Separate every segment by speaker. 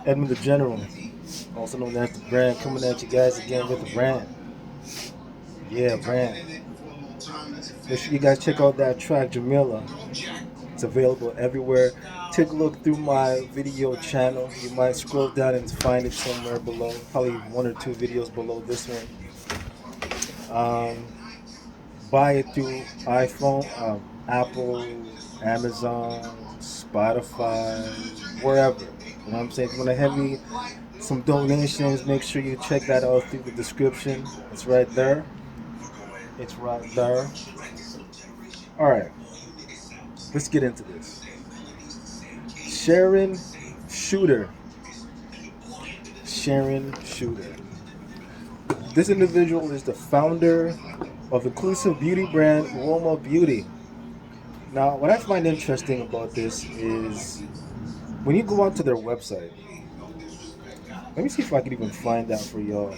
Speaker 1: Edmund the General, also known as the Brand, coming at you guys again with the Rant. Yeah, Rant. Make sure you guys check out that track, Jamila. It's available everywhere. Take a look through my video channel. You might scroll down and find it somewhere below. Probably one or two videos below this one. Um, Buy it through iPhone, Apple, Amazon, Spotify, wherever. You know what I'm saying? If you want to heavy some donations, make sure you check that out through the description. It's right there. It's right there. All right, let's get into this. Sharon Chuter. Sharon Chuter. This individual is the founder of inclusive beauty brand UOMA Beauty. Now, what I find interesting about this is when you go onto their website, let me see if I can even find that for y'all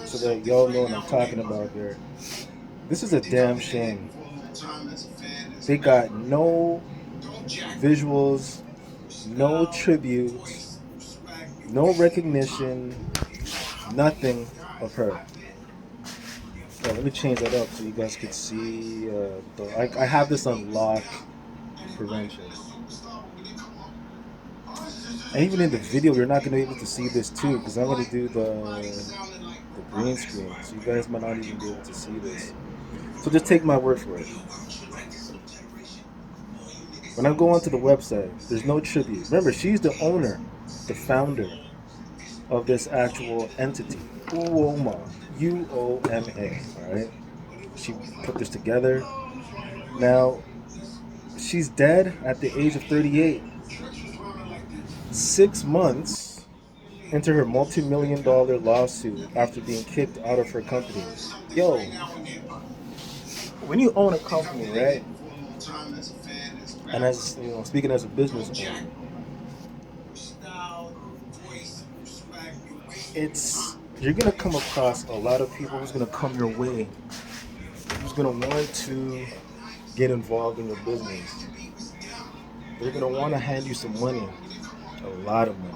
Speaker 1: so that y'all know what I'm talking about here. This is a damn shame. They got no visuals, no tributes, no recognition, nothing of her. Let me change that up so you guys can see. I have this on lock prevention. And even in the video, you're not going to be able to see this too because I'm going to do the green screen. So you guys might not even be able to see this. So just take my word for it. When I go onto the website, there's no tribute. Remember, she's the owner, the founder of this actual entity, UOMA, UOMA. All right, she put this together. Now, she's dead at the age of 38. 6 months into her multi-million-dollar lawsuit after being kicked out of her company. Yo, when you own a company, right? And as you know, speaking as a business owner, it's you're gonna come across a lot of people who's gonna come your way, who's gonna want to get involved in your business. They're gonna want to hand you some money, a lot of money.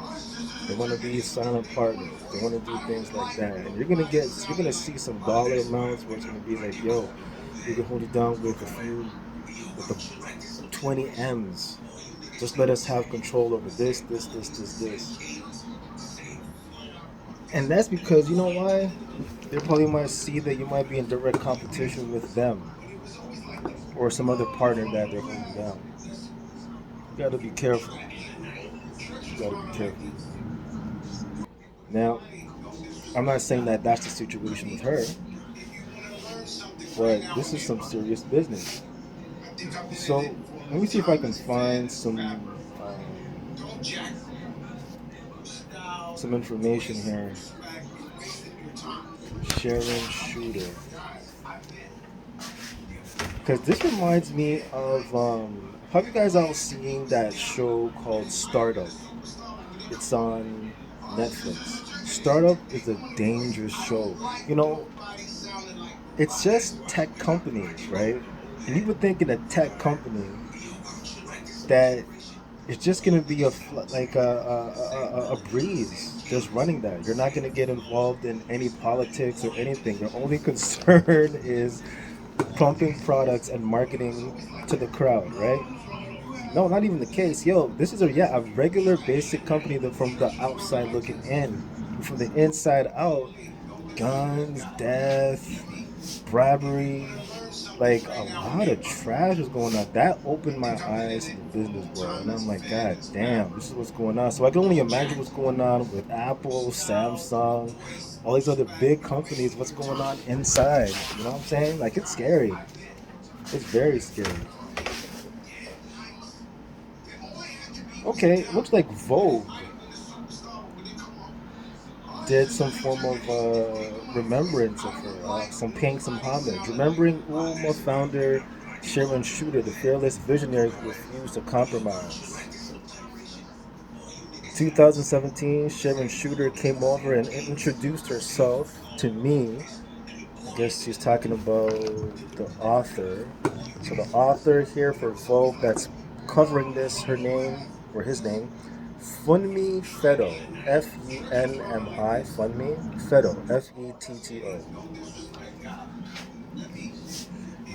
Speaker 1: They want to be silent partners. They want to do things like that, and you're gonna see some dollar amounts where it's gonna be like, yo, you can hold it down with with the 20 M's. Just let us have control over this. And that's because you know why? They probably might see that you might be in direct competition with them or some other partner that they're holding down. You gotta be careful. You gotta be careful. Now, I'm not saying that that's the situation with her, but this is some serious business. So let me see if I can find some information here. Sharon Chuter, because this reminds me of have you guys all seen that show called Startup? It's on Netflix. Startup is a dangerous show. You know, it's just tech companies, right? And you would think in a tech company that it's just gonna be like a breeze just running that. You're not gonna get involved in any politics or anything. Your only concern is pumping products and marketing to the crowd, right? No, not even the case. Yo, this is a regular basic company that from the outside looking in, but from the inside out, guns, death, bribery, like a lot of trash was going on. That opened my eyes to the business world, and I'm like, God damn, this is what's going on. So I can only imagine what's going on with Apple, Samsung, all these other big companies. What's going on inside? You know what I'm saying? Like it's scary. It's very scary. Okay, it looks like Vogue did some form of remembrance of her, some paying some homage, remembering UOMA founder Sharon Chuter, the fearless visionary who refused to compromise. 2017, Sharon Chuter came over and introduced herself to me. I guess she's talking about the author. So the author here for Vogue that's covering this, her name or his name, Funmi Fetto, Fenmi, Funmi Fetto, Fetto.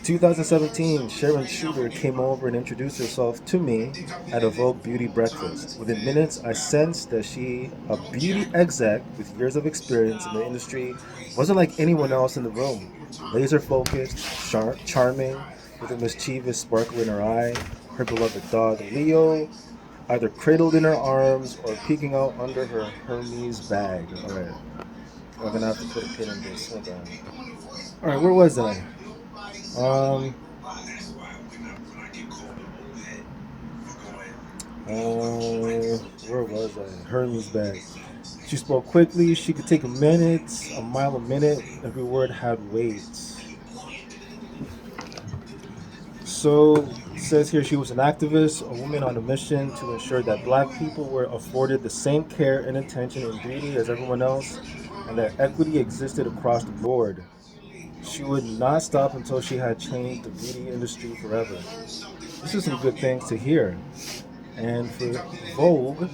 Speaker 1: 2017, Sharon Chuter came over and introduced herself to me at a Vogue beauty breakfast. Within minutes, I sensed that she, a beauty exec with years of experience in the industry, wasn't like anyone else in the room. Laser focused, charming, with a mischievous sparkle in her eye, her beloved dog Leo either cradled in her arms or peeking out under her Hermes bag. All right, I'm gonna have to put a pin in this. Hold on. All right, where was I? Um, where was I? Hermes bag. She spoke quickly. She could take a mile a minute. Every word had weight. So it says here she was an activist, a woman on a mission to ensure that black people were afforded the same care and attention and beauty as everyone else, and that equity existed across the board. She would not stop until she had changed the beauty industry forever. This is some good things to hear. And for Vogue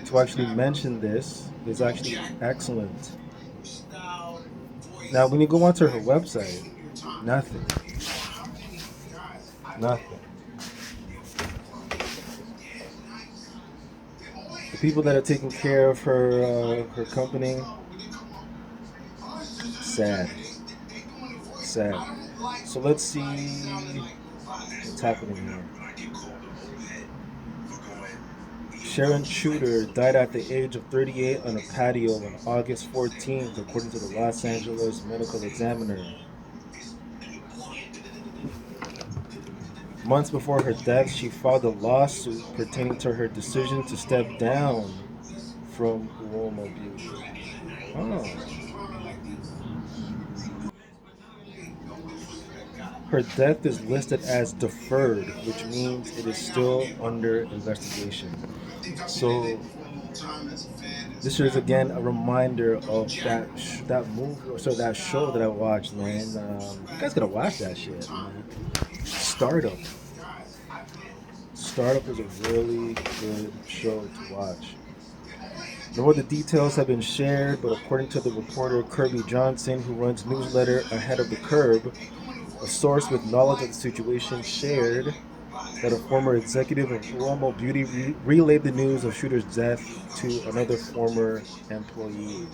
Speaker 1: to actually mention this is actually excellent. Now, when you go onto her website, nothing, nothing. The people that are taking care of her company, sad, sad. So let's see what's happening here. Sharon Chuter died at the age of 38 on a patio on August 14th, according to the Los Angeles Medical Examiner. Months before her death, she filed a lawsuit pertaining to her decision to step down from UOMA Beauty. Oh. Her death is listed as deferred, which means it is still under investigation. So this is again a reminder of that movie or so that show that I watched, man. You guys gotta watch that shit, man. Startup. Startup is a really good show to watch. No other details have been shared, but according to the reporter Kirby Johnson, who runs newsletter Ahead of the Curb, a source with knowledge of the situation shared that a former executive of UOMA Beauty relayed the news of Shooter's death to another former employee.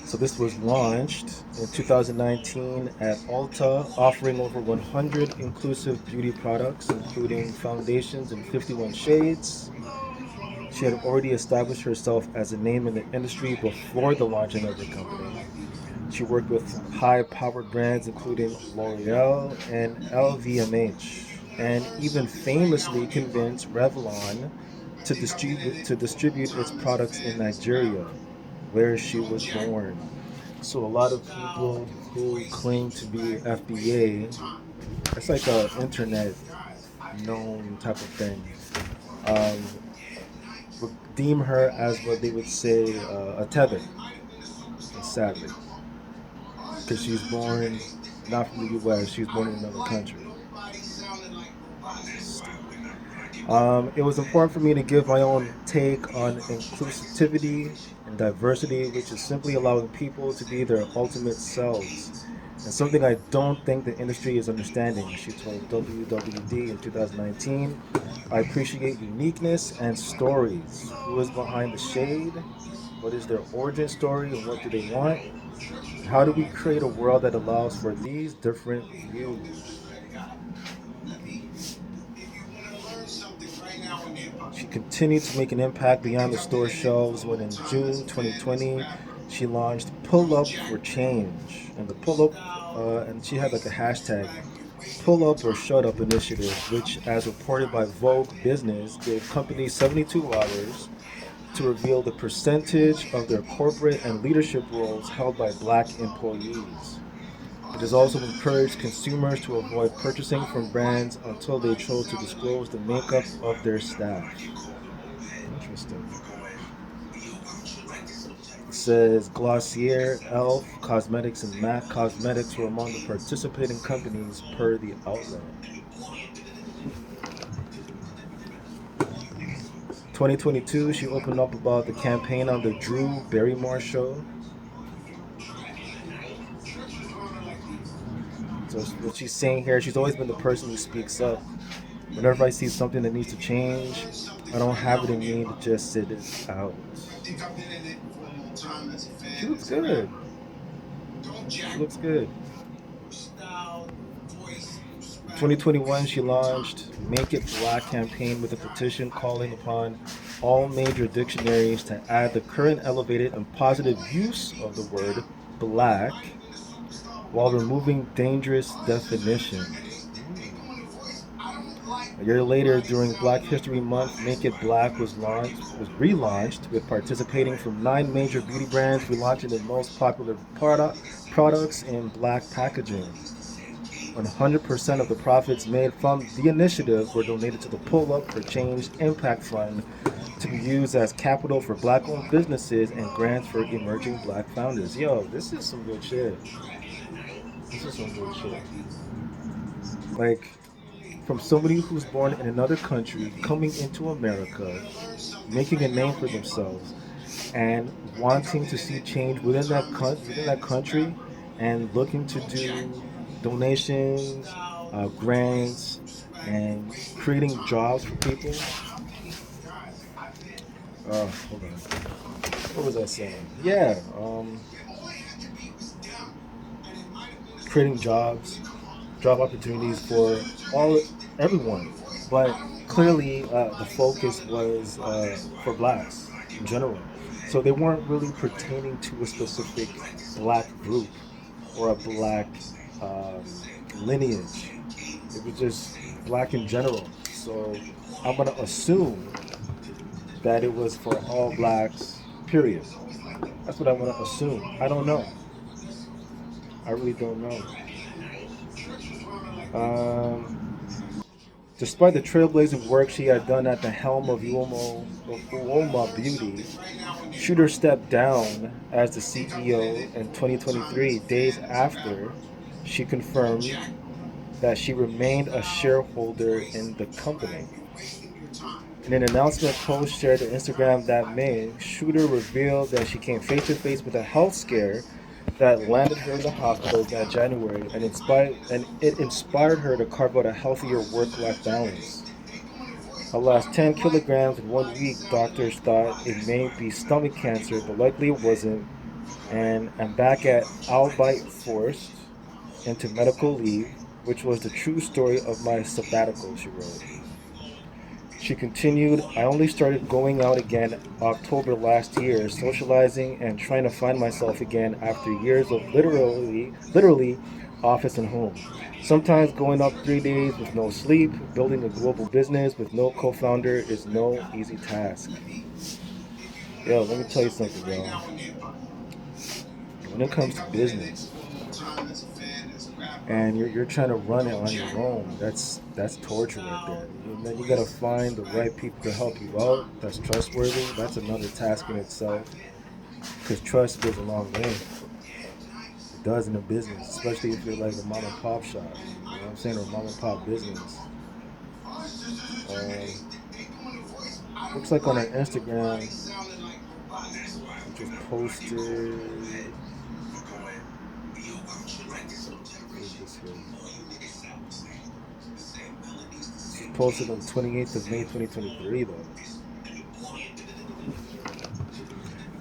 Speaker 1: So this was launched in 2019 at Ulta, offering over 100 inclusive beauty products, including foundations in 51 shades. She had already established herself as a name in the industry before the launching of the company. She worked with high-powered brands including L'Oreal and LVMH, and even famously convinced Revlon to distribute its products in Nigeria, where she was born. So a lot of people who claim to be FBA, it's like a internet known type of thing, um, would deem her as what they would say a tether, sadly, because she's born not from the U.S. She was born in another country. It was important for me to give my own take on inclusivity and diversity, which is simply allowing people to be their ultimate selves. And something I don't think the industry is understanding, she told WWD in 2019. I appreciate uniqueness and stories. Who is behind the shade? What is their origin story and what do they want? How do we create a world that allows for these different views? She continued to make an impact beyond the store shelves when in June 2020 she launched Pull Up for Change. And the pull up, and she had like a hashtag, Pull Up or Shut Up initiative, which, as reported by Vogue Business, gave companies 72 hours to reveal the percentage of their corporate and leadership roles held by black employees. It has also encouraged consumers to avoid purchasing from brands until they chose to disclose the makeup of their staff. Interesting. It says Glossier, Elf, Cosmetics, and MAC Cosmetics were among the participating companies per the outlet. 2022, she opened up about the campaign on the Drew Barrymore show. So what she's saying here, she's always been the person who speaks up. Whenever I see something that needs to change, I don't have it in me to just sit it out. She looks good. She looks good. 2021, she launched Make It Black campaign with a petition calling upon all major dictionaries to add the current elevated and positive use of the word black while removing dangerous definitions. A year later, during Black History Month, Make It Black was relaunched with participating from 9 major beauty brands, relaunching the most popular products in black packaging. 100% of the profits made from the initiative were donated to the Pull Up for Change Impact Fund to be used as capital for black-owned businesses and grants for emerging black founders. Yo, this is some good shit. This is some good shit. Like, from somebody who's born in another country, coming into America, making a name for themselves, and wanting to see change within that country, and looking to do donations, grants, and creating jobs for people. Hold on. What was I saying? Yeah, creating job opportunities for everyone, but clearly the focus was for blacks in general. So they weren't really pertaining to a specific black group or a black um, lineage. It was just black in general. So I'm gonna assume that it was for all blacks. Period. That's what I'm gonna assume. I don't know. I really don't know. Um, Despite the trailblazing work she had done at the helm of UOMA Beauty, Chuter stepped down as the CEO in 2023, days after she confirmed that she remained a shareholder in the company. In an announcement post shared on Instagram that May, Chuter revealed that she came face to face with a health scare that landed her in the hospital that January, and it inspired her to carve out a healthier work-life balance. I lost 10 kilograms in 1 week. Doctors thought it may be stomach cancer, but likely it wasn't. And I'm back at albeit forced into medical leave, which was the true story of my sabbatical, she wrote. She continued, I only started going out again October last year, socializing and trying to find myself again after years of literally office and home. Sometimes going up 3 days with no sleep, building a global business with no co-founder is no easy task. Yo, let me tell you something, yo. When it comes to business, and you're trying to run it on your own, that's torture right there. And then you gotta find the right people to help you out. That's trustworthy. That's another task in itself. Because trust goes a long way. It does in a business, especially if you're like a mom and pop shop. You know what I'm saying, or a mom and pop business. Looks like on her Instagram, she just posted. She posted on 28th of May 2023 though.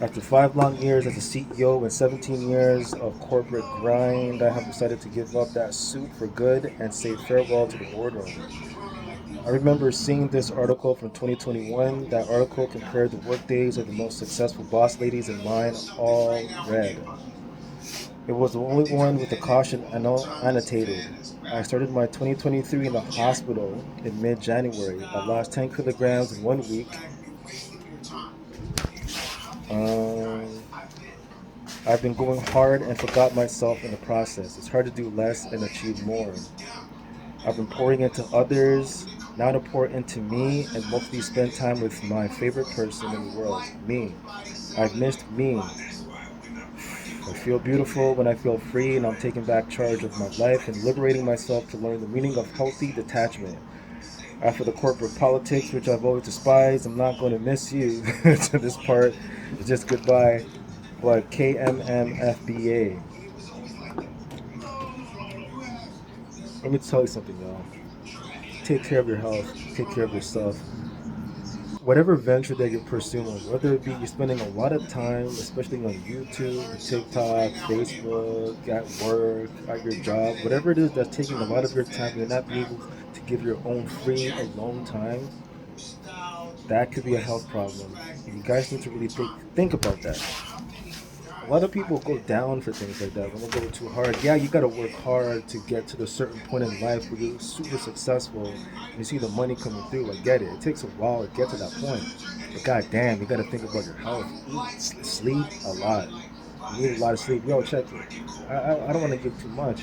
Speaker 1: After 5 long years as a CEO and 17 years of corporate grind, I have decided to give up that suit for good and say farewell to the boardroom. I remember seeing this article from 2021. That article compared the workdays of the most successful boss ladies, and mine all read. It was the only one with the caution annotated. I started my 2023 in the hospital in mid-January. I lost 10 kilograms in 1 week. Um, I've been going hard and forgot myself in the process. It's hard to do less and achieve more. I've been pouring into others, now to pour into me, and mostly spend time with my favorite person in the world, me. I've missed me. I feel beautiful when I feel free, and I'm taking back charge of my life and liberating myself to learn the meaning of healthy detachment. After the corporate politics, which I've always despised, I'm not going to miss you. To this part, it's just goodbye. But KMMFBA. Let me tell you something, y'all. Take care of your health. Take care of yourself. Whatever venture that you're pursuing, whether it be you're spending a lot of time, especially on YouTube, TikTok, Facebook, at work, at your job, whatever it is that's taking a lot of your time, you're not able to give your own free, alone time, that could be a health problem. You guys need to really think about that. A lot of people go down for things like that when they go too hard. Yeah, you gotta work hard to get to the certain point in life where you're super successful and you see the money coming through. I get it. It takes a while to get to that point. But goddamn, you gotta think about your health. Eat, sleep a lot. You need a lot of sleep. Yo, check it. I don't want to give too much,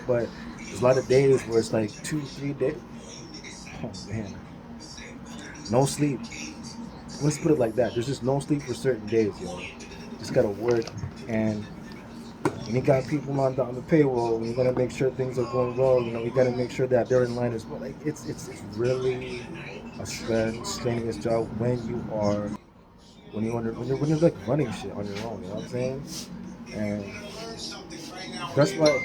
Speaker 1: but there's a lot of days where it's like 2, 3 days. Oh man, no sleep. Let's put it like that. There's just no sleep for certain days, yo. Just gotta work, and when you got people on the payroll, you gotta make sure things are going well. You know, you gotta make sure that they're in line as well. Like it's really a strenuous job when you're like running shit on your own. You know what I'm saying? And that's why.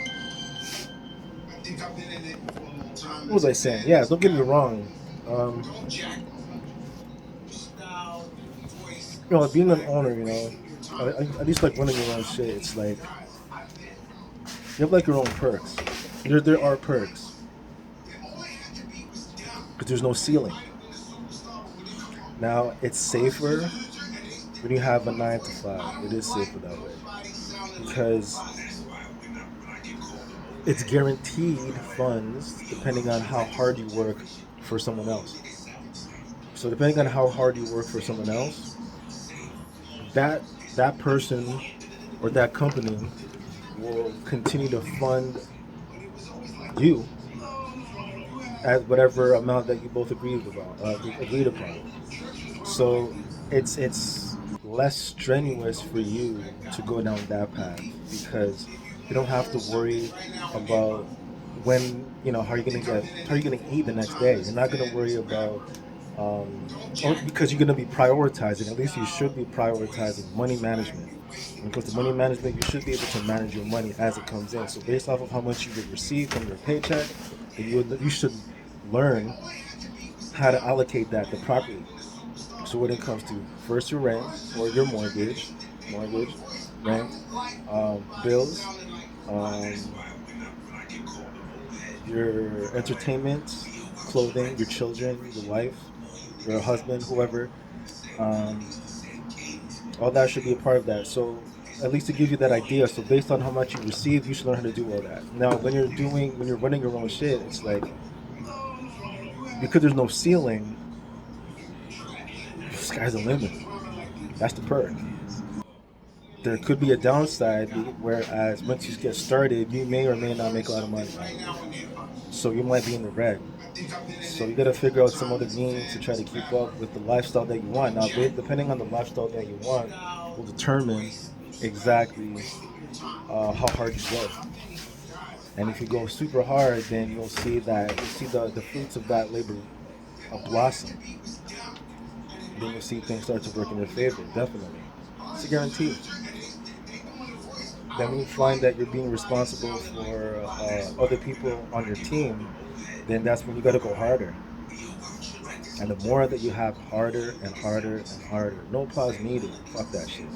Speaker 1: What was I saying? Yeah, don't get me wrong. Um, being an owner, at least like running your own shit, it's like you have like your own perks. There are perks, but there's no ceiling. Now it's safer when you have a 9 to 5. It is safer that way because it's guaranteed funds depending on how hard you work for someone else. So depending on how hard you work for someone else, that that person or that company will continue to fund you at whatever amount that you both agreed upon. So it's less strenuous for you to go down that path because you don't have to worry about how you're gonna eat the next day. You're not gonna worry about because you're gonna be prioritizing. At least you should be prioritizing money management. When it comes to money management, you should be able to manage your money as it comes in. So based off of how much you would receive from your paycheck, then you should learn how to allocate that the properly. So when it comes to first your rent or your mortgage, rent, bills, um, your entertainment, clothing, your children, your wife, your husband, whoever, um, all that should be a part of that. So at least to give you that idea. So based on how much you receive, you should learn how to do all that. Now, when you're running your own shit, it's like because there's no ceiling, sky's the limit. That's the perk. There could be a downside, whereas once you get started, you may or may not make a lot of money. So you might be in the red. So you got to figure out some other means to try to keep up with the lifestyle that you want. Now, depending on the lifestyle that you want, will determine exactly how hard you go. And if you go super hard, then you'll see the fruits of that labor blossom. Then you'll see things start to work in your favor. Definitely, it's a guarantee. Then when you find that you're being responsible for other people on your team, then that's when you got to go harder. And the more that you have harder and harder and harder, no pause needed. Fuck that shit.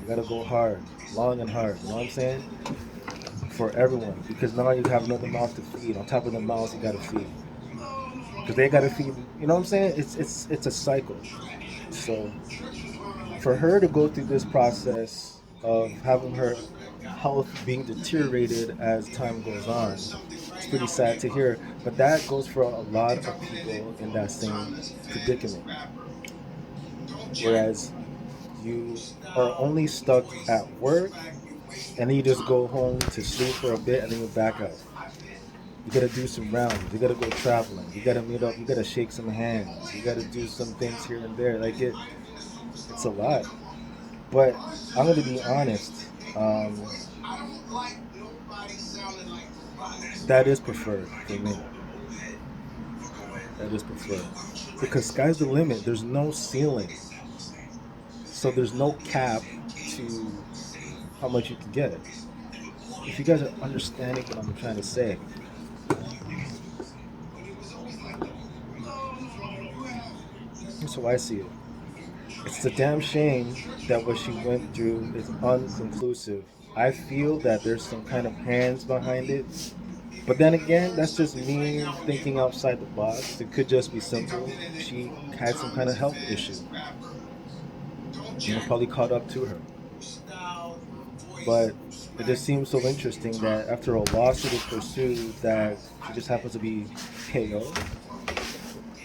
Speaker 1: You gotta go hard, long and hard. You know what I'm saying? For everyone, because now you have another mouth to feed. On top of the mouths, you gotta feed, because they gotta feed. You know what I'm saying? It's a cycle. So for her to go through this process of having her health being deteriorated as time goes on, it's pretty sad to hear. But that goes for a lot of people in that same predicament. Whereas you are only stuck at work and then you just go home to sleep for a bit and then you're back out. You gotta do some rounds. You gotta go traveling. You gotta meet up. You gotta shake some hands. You gotta do some things here and there. It's a lot. But I'm gonna be honest. Um, that is preferred for me. I just prefer. Because sky's the limit. There's no ceiling. So there's no cap to how much you can get. If you guys are understanding what I'm trying to say. That's how I see it. It's a damn shame that what she went through is unconclusive. I feel that there's some kind of hands behind it. But then again, that's just me thinking outside the box. It could just be simple. She had some kind of health issue. Probably caught up to her. But it just seems so interesting that after a lawsuit is pursued, that she just happens to be KO.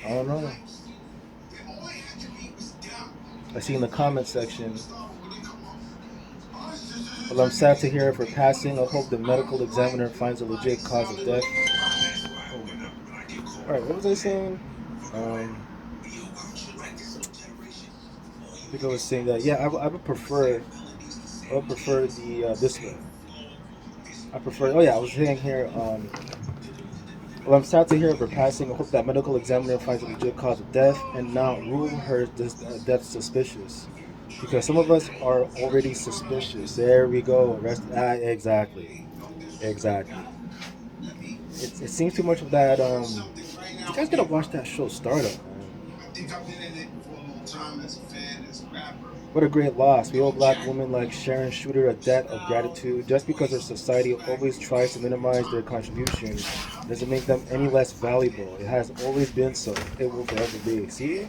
Speaker 1: I don't know. I see in the comment section, well, I'm sad to hear of her passing. I hope the medical examiner finds a legit cause of death. Oh. All right, what was I saying? Um, I think I was saying that. Yeah, I would prefer. I would prefer the this way. I prefer. Oh yeah, I was saying here. Well, I'm sad to hear of her passing. I hope that medical examiner finds a legit cause of death and not rule her death suspicious. Because some of us are already suspicious. There we go. Exactly. Exactly. It seems too much of that. You guys gotta watch that show, Startup, man. What a great loss. We owe black women like Sharon Chuter a debt of gratitude. Just because our society always tries to minimize their contribution doesn't make them any less valuable. It has always been so. It will forever be. See?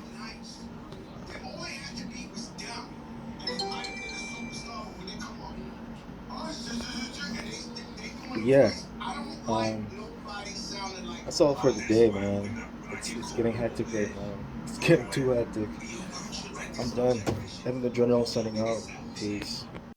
Speaker 1: Yeah. Um, that's all for the day, man. It's getting hectic right now. It's getting too hectic. I'm done. Evan the General signing out. Peace.